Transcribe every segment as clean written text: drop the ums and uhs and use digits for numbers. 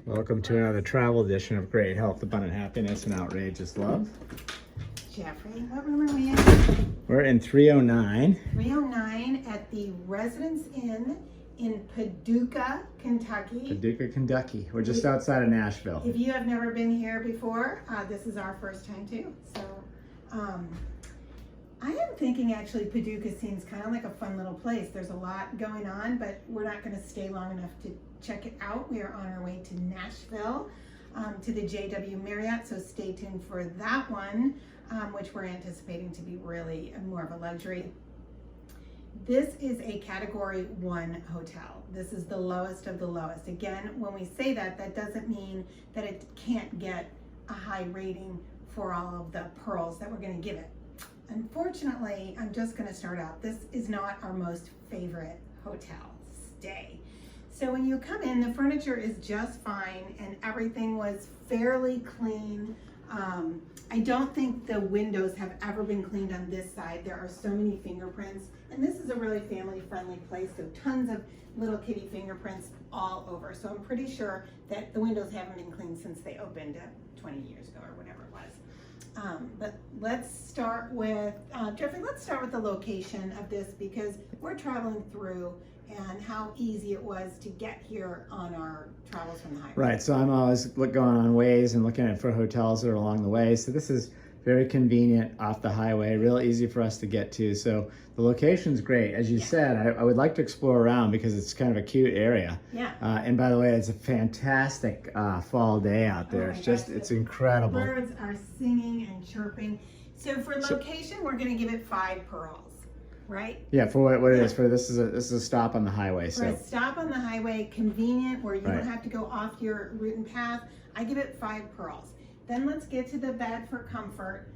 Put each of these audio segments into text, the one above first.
Welcome to another travel edition of Great Health, Abundant Happiness, and Outrageous Love. Jeffrey, what room are we in? We're in 309. 309 at the Residence Inn in Paducah, Kentucky. Paducah, Kentucky. We're just outside of Nashville. If you have never been here before, this is our first time too. So I am thinking actually Paducah seems kind of like a fun little place. There's a lot going on, but we're not going to stay long enough to check it out. We are on our way to Nashville, to the JW Marriott, so stay tuned for that one, which we're anticipating to be really more of a luxury. This is a Category 1 hotel. This is the lowest of the lowest. Again, when we say that, that doesn't mean that it can't get a high rating for all of the pearls that we're going to give it. Unfortunately, I'm just going to start out. This is not our most favorite hotel stay. So when you come in, the furniture is just fine and everything was fairly clean. I don't think the windows have ever been cleaned on this side. There are so many fingerprints, and this is a really family-friendly place, so tons of little kitty fingerprints all over. So I'm pretty sure that the windows haven't been cleaned since they opened 20 years ago or whatever it was. But let's start with, Jeffrey, let's start with the location of this because we're traveling through and how easy it was to get here on our travels from the highway. Right, so I'm always going on Waze and looking for hotels that are along the way. So this is very convenient off the highway, real easy for us to get to. So the location's great. As you said, I would like to explore around because it's kind of a cute area. Yeah. And by the way, it's a fantastic fall day out there. It's incredible. Birds are singing and chirping. So for location, we're going to give it 5 pearls. Right? Yeah, for what it is. For this is a stop on the highway. For a stop on the highway, convenient, where you don't have to go off your route and path. I give it 5 pearls. Then let's get to the bed for comfort.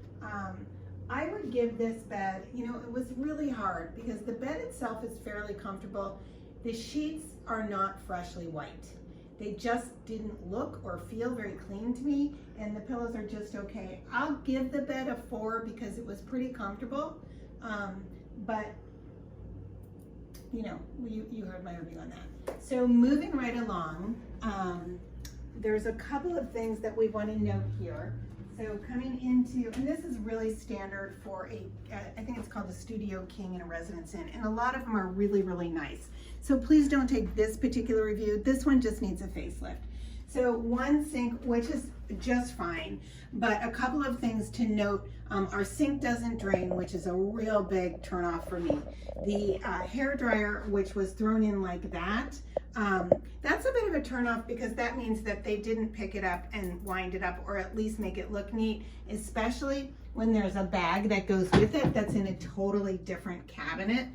I would give this bed, it was really hard because the bed itself is fairly comfortable. The sheets are not freshly white. They just didn't look or feel very clean to me, and the pillows are just okay. I'll give the bed a 4 because it was pretty comfortable. But you heard my review on that. So moving right along, there's a couple of things that we want to note here. So coming into, and this is really standard for I think it's called the Studio King in a Residence Inn, and a lot of them are really, really nice. So please don't take this particular review. This one just needs a facelift. So one sink, which is just fine, but a couple of things to note. Our sink doesn't drain, which is a real big turnoff for me. The hair dryer, which was thrown in like that, that's a bit of a turnoff because that means that they didn't pick it up and wind it up or at least make it look neat, especially when there's a bag that goes with it that's in a totally different cabinet.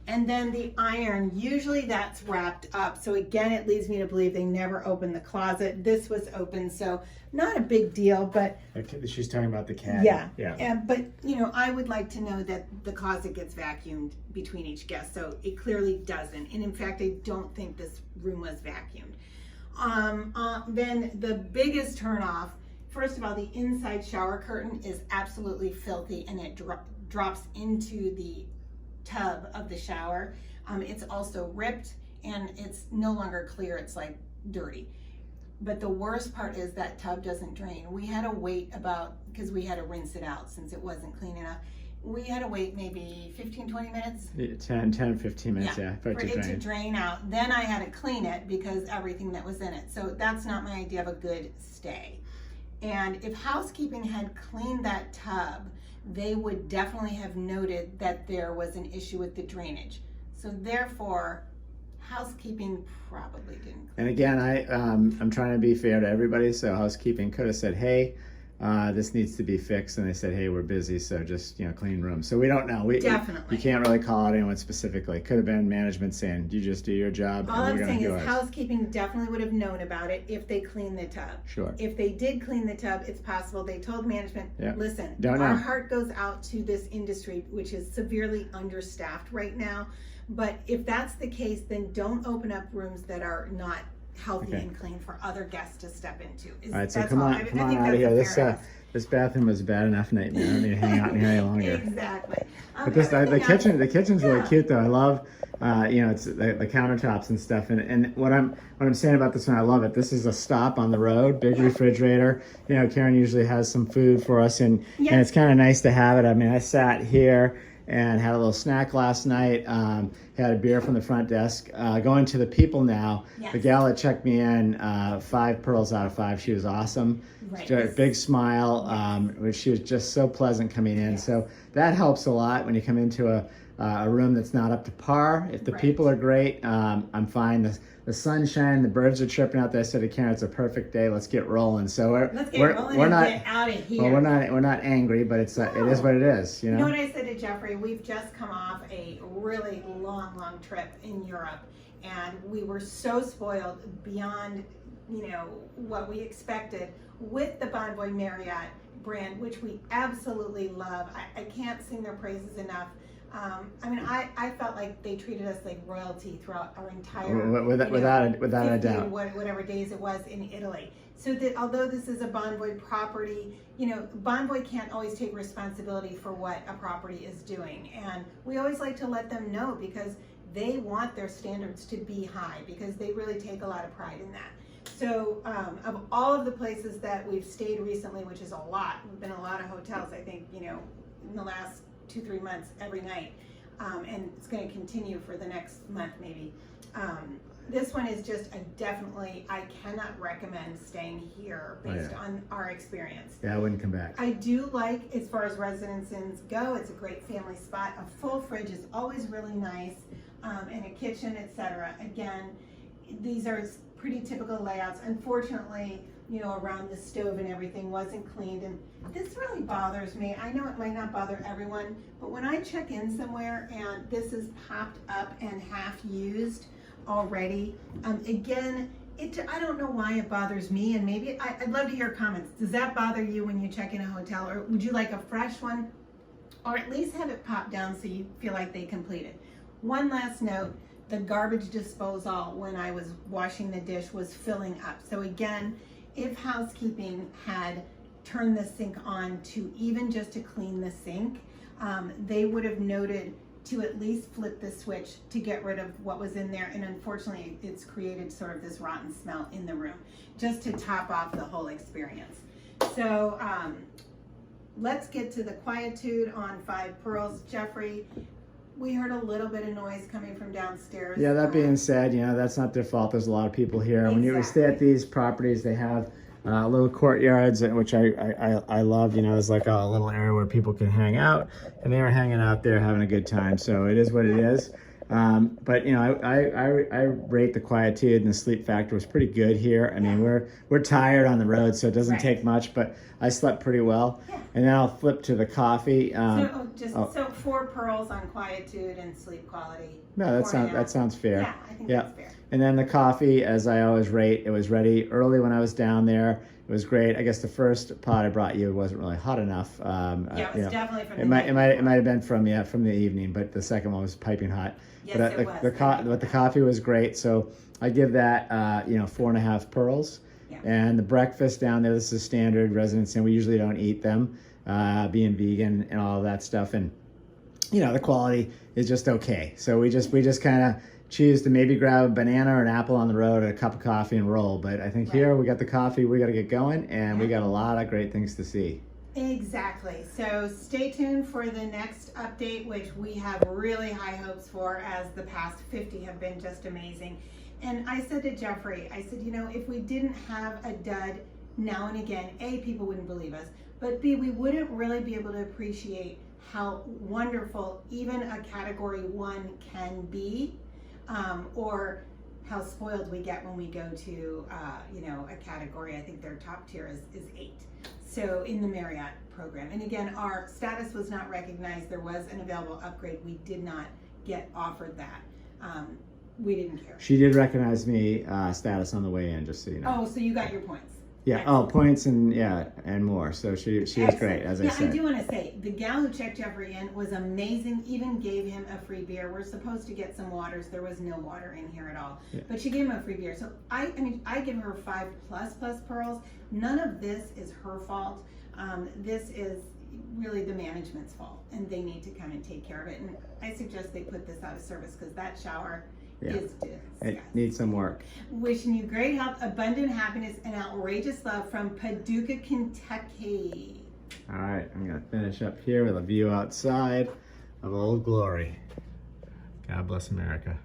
And then the iron, usually that's wrapped up. So again, it leads me to believe they never opened the closet. This was open, so not a big deal, but. She's talking about the cat. Yeah. But, I would like to know that the closet gets vacuumed between each guest. So it clearly doesn't. And in fact, I don't think this room was vacuumed. Then the biggest turnoff, first of all, the inside shower curtain is absolutely filthy and it drops into the tub of the shower. It's also ripped and it's no longer clear. It's like dirty. But the worst part is that tub doesn't drain. We had to wait because we had to rinse it out since it wasn't clean enough. We had to wait maybe 15-20 minutes. 10-15 minutes, for it to drain out. Then I had to clean it because everything that was in it. So that's not my idea of a good stay. And if housekeeping had cleaned that tub, they would definitely have noted that there was an issue with the drainage. So therefore, housekeeping probably didn't. And again, I'm trying to be fair to everybody. So housekeeping could have said, "Hey, this needs to be fixed," and they said, "Hey, we're busy, so just clean room." So we don't know. Definitely. You can't really call out anyone specifically. Could have been management saying, "You just do your job." All I'm saying is housekeeping definitely would have known about it if they cleaned the tub. Sure. If they did clean the tub, it's possible they told management, "Listen, our heart goes out to this industry, which is severely understaffed right now. But if that's the case, then don't open up rooms that are not healthy Okay. and clean for other guests to step into. All right, so That's come all. on, I come think on out that's of here. a fair ask. This bathroom was a bad enough nightmare. I don't need to hang out in here any longer. Exactly. But this, the kitchen's really Yeah. cute though. I love, it's the countertops and stuff. And what I'm saying about this one, I love it. This is a stop on the road, big refrigerator. You know, Karen usually has some food for us, and it's kind of nice to have it. I mean, I sat here and had a little snack last night. Had a beer from the front desk. Going to the people now. Yes. The gal that checked me in, 5 pearls out of 5. She was awesome. Right. She had a big smile. She was just so pleasant coming in. Yes. So that helps a lot when you come into a room that's not up to par. If the people are great, I'm fine. The sunshine, the birds are chirping out there. I said to Karen, it's a perfect day. Let's get rolling. So we're not get out of here. well, we're not angry, but it is what it is. You know. You know what I said to Jeffrey? We've just come off a really long trip in Europe, and we were so spoiled beyond, what we expected with the Bonvoy Marriott brand, which we absolutely love. I can't sing their praises enough. I felt like they treated us like royalty throughout our entire without a doubt. Whatever days it was in Italy. So that although this is a Bonvoy property, Bonvoy can't always take responsibility for what a property is doing, and we always like to let them know because they want their standards to be high because they really take a lot of pride in that. So of all of the places that we've stayed recently, which is a lot, we've been in a lot of hotels, I think, in the last 2-3 months every night, and it's going to continue for the next month maybe. This one is just I cannot recommend staying here based on our experience. Yeah, I wouldn't come back. I do like, as far as Residence Inns go, it's a great family spot. A full fridge is always really nice, and a kitchen, etc. Again, these are pretty typical layouts. Unfortunately, around the stove and everything wasn't cleaned, and this really bothers me. I know it might not bother everyone, but when I check in somewhere and this is popped up and half used already, again, I don't know why it bothers me, and maybe I'd love to hear comments. Does that bother you when you check in a hotel, or would you like a fresh one, or at least have it popped down so you feel like they completed? One last note, the garbage disposal when I was washing the dish was filling up. So again, if housekeeping had turned the sink on to even just to clean the sink, they would have noted to at least flip the switch to get rid of what was in there, and unfortunately it's created sort of this rotten smell in the room just to top off the whole experience. So let's get to the quietude on 5 pearls. Jeffrey, we heard a little bit of noise coming from downstairs. Yeah, that being said, that's not their fault. There's a lot of people here. Exactly. When you stay at these properties, they have little courtyards, which I love. There's like a little area where people can hang out, and they were hanging out there having a good time. So it is what it is. But I rate the quietude, and the sleep factor was pretty good here. I mean, we're tired on the road, so it doesn't take much, but I slept pretty well. Yeah. And then I'll flip to the coffee. So 4 pearls on quietude and sleep quality. No, that sounds fair. Yeah, I think that's fair. And then the coffee, as I always rate, it was ready early when I was down there. It was great. I guess the first pot I brought you wasn't really hot enough. It was definitely from the night. It might have been from the evening, but the second one was piping hot. Yes, but it was. But the coffee was great, so I give that 4.5 pearls. Yeah. And the breakfast down there, this is standard Residence Inn. We usually don't eat them, being vegan and all of that stuff, and the quality is just okay. So we just kind of choose to maybe grab a banana or an apple on the road, a cup of coffee, and roll. But I think here we got the coffee, we got to get going, and we got a lot of great things to see. Exactly. So stay tuned for the next update, which we have really high hopes for, as the past 50 have been just amazing. And I said to Jeffrey, if we didn't have a dud now and again, A, people wouldn't believe us, but B, we wouldn't really be able to appreciate how wonderful even a category 1 can be, or how spoiled we get when we go to a category. I think their top tier is 8. So in the Marriott program. And again, our status was not recognized. There was an available upgrade. We did not get offered that. We didn't care. She did recognize me status on the way in, just so you know. Oh, so you got your points. Yeah. Oh, points and more. So she was great, as I said. I do want to say the gal who checked Jeffrey in was amazing. Even gave him a free beer. We're supposed to get some waters. There was no water in here at all, but she gave him a free beer. So I give her 5+ pearls. None of this is her fault. This is really the management's fault, and they need to come and take care of it. And I suggest they put this out of service because that shower is disgusting. It needs some work. Wishing you great health, abundant happiness, and outrageous love from Paducah, Kentucky. All right, I'm gonna finish up here with a view outside of Old Glory. God bless America.